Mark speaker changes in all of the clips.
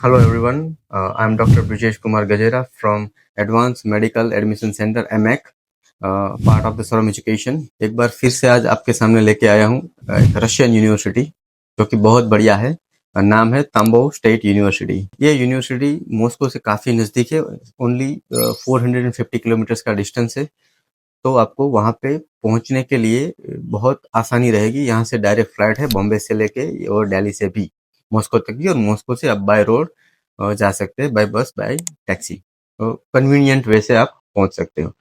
Speaker 1: Hello everyone, I'm Dr. Brijesh Kumar Gajera from Advanced Medical Admission Center MEC, part of the Sarum Education। एक बार फिर से आज आपके सामने लेके आया हूँ एक रशियन यूनिवर्सिटी जो कि बहुत बढ़िया है। नाम है ताम्बोव स्टेट यूनिवर्सिटी। ये यूनिवर्सिटी मॉस्को से काफ़ी नज़दीक है, ओनली 450 किलोमीटर्स का डिस्टेंस है। तो आपको वहाँ पे पहुँचने के लिए बहुत आसानी रहेगी। यहाँ से डायरेक्ट फ्लाइट है बॉम्बे से लेके और दिल्ली से भी मॉस्को तक की, और मॉस्को से आप बाय रोड जा सकते हैं, बाय बस, बाय टैक्सी। तो कन्वीनियंट वे से आप पहुँच सकते हो।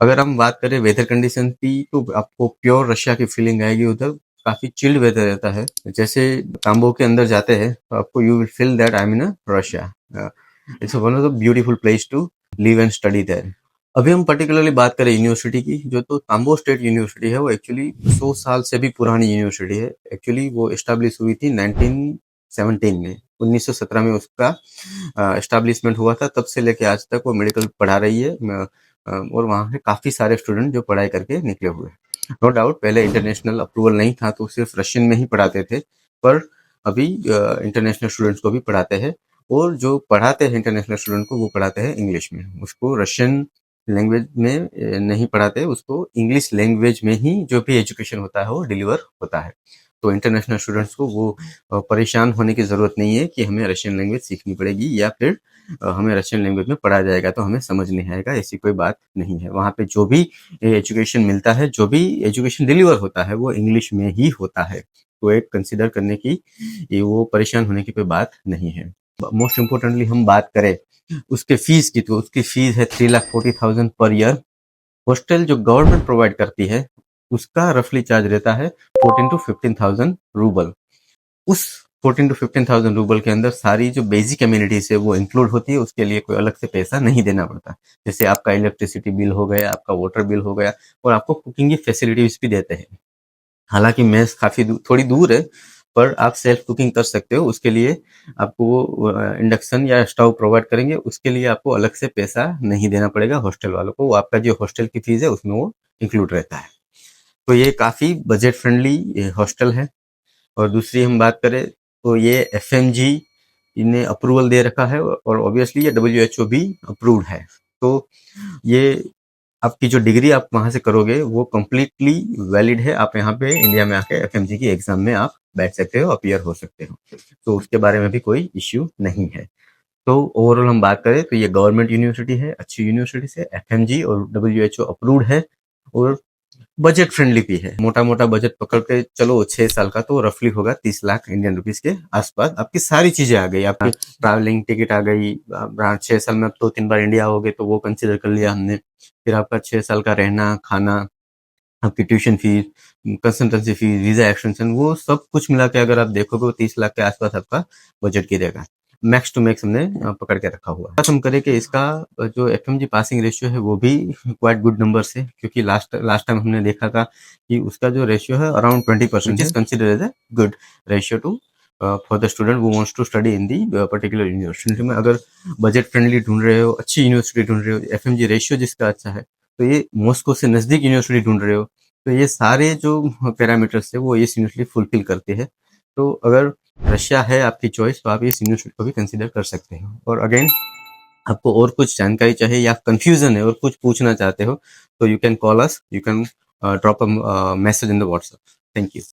Speaker 1: अगर हम बात करें वेदर कंडीशन की, तो आपको प्योर रशिया की फीलिंग आएगी। उधर काफ़ी चिल्ड वेदर रहता है। जैसे तांबो के अंदर जाते हैं तो आपको you will feel that I am in Russia. It's one of the beautiful place to live and study there. अभी हम पर्टिकुलरली बात करें यूनिवर्सिटी की, जो तो तांबो स्टेट यूनिवर्सिटी है, वो एक्चुअली 100 साल से भी पुरानी यूनिवर्सिटी है। एक्चुअली वो एस्टैब्लिश हुई थी 1917 में, 1917 में उसका एस्टैब्लिशमेंट हुआ था। तब से लेके आज तक वो मेडिकल पढ़ा रही है, और वहाँ से काफ़ी सारे स्टूडेंट जो पढ़ाई करके निकले हुए हैं। नो डाउट पहले इंटरनेशनल अप्रूवल नहीं था तो सिर्फ रशियन में ही पढ़ाते थे, पर अभी इंटरनेशनल स्टूडेंट्स को भी पढ़ाते हैं, और जो पढ़ाते हैं इंटरनेशनल स्टूडेंट को वो पढ़ाते हैं इंग्लिश में। उसको रशियन लैंग्वेज में नहीं पढ़ाते, उसको इंग्लिश लैंग्वेज में ही जो भी एजुकेशन होता है वो डिलीवर होता है। तो इंटरनेशनल स्टूडेंट्स को वो परेशान होने की ज़रूरत नहीं है कि हमें रशियन लैंग्वेज सीखनी पड़ेगी या फिर हमें रशियन लैंग्वेज में पढ़ाया जाएगा तो हमें समझ नहीं आएगा। ऐसी कोई बात नहीं है। वहाँ पे जो भी एजुकेशन मिलता है, जो भी एजुकेशन डिलीवर होता है, वो इंग्लिश में ही होता है। तो एक कंसिडर करने की, ये वो परेशान होने की कोई बात नहीं है। मोस्ट इम्पोर्टेंटली हम बात करें उसके फीस की, तो उसकी फीस है 3,40,000 पर ईयर। हॉस्टल जो गवर्नमेंट प्रोवाइड करती है उसका रफली चार्ज रहता है 14 to 15,000 रूबल। उस 14 to 15,000 रूबल के अंदर सारी जो बेसिक कम्युनिटीज है वो इंक्लूड होती है। उसके लिए कोई अलग से पैसा नहीं देना पड़ता। जैसे आपका इलेक्ट्रिसिटी बिल हो गया, आपका वाटर बिल हो गया, और आपको कुकिंग की फैसिलिटीज भी देते हैं। हालांकि मेस काफ़ी थोड़ी दूर है, पर आप सेल्फ कुकिंग कर सकते हो। उसके लिए आपको वो इंडक्शन या स्टोव प्रोवाइड करेंगे, उसके लिए आपको अलग से पैसा नहीं देना पड़ेगा हॉस्टल वालों को। वो आपका जो हॉस्टल की फीस है उसमें वो इंक्लूड रहता है। तो ये काफ़ी बजट फ्रेंडली हॉस्टल है। और दूसरी हम बात करें तो ये एफएमजी इन्हें अप्रूवल दे रखा है, और ऑब्वियसली ये डब्ल्यूएचओ भी अप्रूव्ड है। तो ये आपकी जो डिग्री आप वहाँ से करोगे वो कम्प्लीटली वैलिड है। आप यहाँ पे इंडिया में आके एफएमजी की एग्जाम में आप बैठ सकते हो, अपीयर हो सकते हो। तो उसके बारे में भी कोई इश्यू नहीं है। तो ओवरऑल हम बात करें तो ये गवर्नमेंट यूनिवर्सिटी है, अच्छी यूनिवर्सिटी से, एफएमजी और डब्ल्यूएचओ अप्रूव्ड है, और बजट फ्रेंडली भी है। मोटा मोटा बजट पकड़ के चलो 6 साल का तो रफली होगा 30 लाख इंडियन रुपीज के आसपास। आपकी सारी चीजें आ गई, आपकी ट्रैवलिंग टिकट आ गई। 6 साल में आप 2-3 बार इंडिया हो गए तो वो कंसिडर कर लिया हमने। फिर आपका 6 साल का रहना खाना, आपकी tuition fees, consultancy fees, visa extension, वो सब कुछ मिला के अगर आप देखोगे तो 30 लाख के आसपास आपका बजट गिरेगा। मैक्स टू मैक्स हमने पकड़ के रखा हुआ है। बात हम करें कि इसका जो एफएमजी पासिंग रेशियो है वो भी क्वाइट गुड नंबर से, क्योंकि लास्ट टाइम हमने देखा था कि उसका जो रेशियो है around 20%, which is consider as a good ratio to for the student वो wants to study in the particular university में। अगर बजट फ्रेंडली ढूंढ रहे हो, अच्छी यूनिवर्सिटी ढूंढ रहे हो, एफएमजी रेशियो जिसका अच्छा है, तो ये मॉस्को से नजदीक यूनिवर्सिटी ढूंढ रहे हो, तो ये सारे जो पैरामीटर्स है वो इस यूनिवर्सिटी फुलफिल करती है। तो अगर रशिया है आपकी चॉइस तो आप इस यूनिवर्सिटी को भी कंसिडर कर सकते हो। और अगेन आपको और कुछ जानकारी चाहिए या कंफ्यूजन है और कुछ पूछना चाहते हो तो you can call us, you can drop a message in the WhatsApp. Thank you.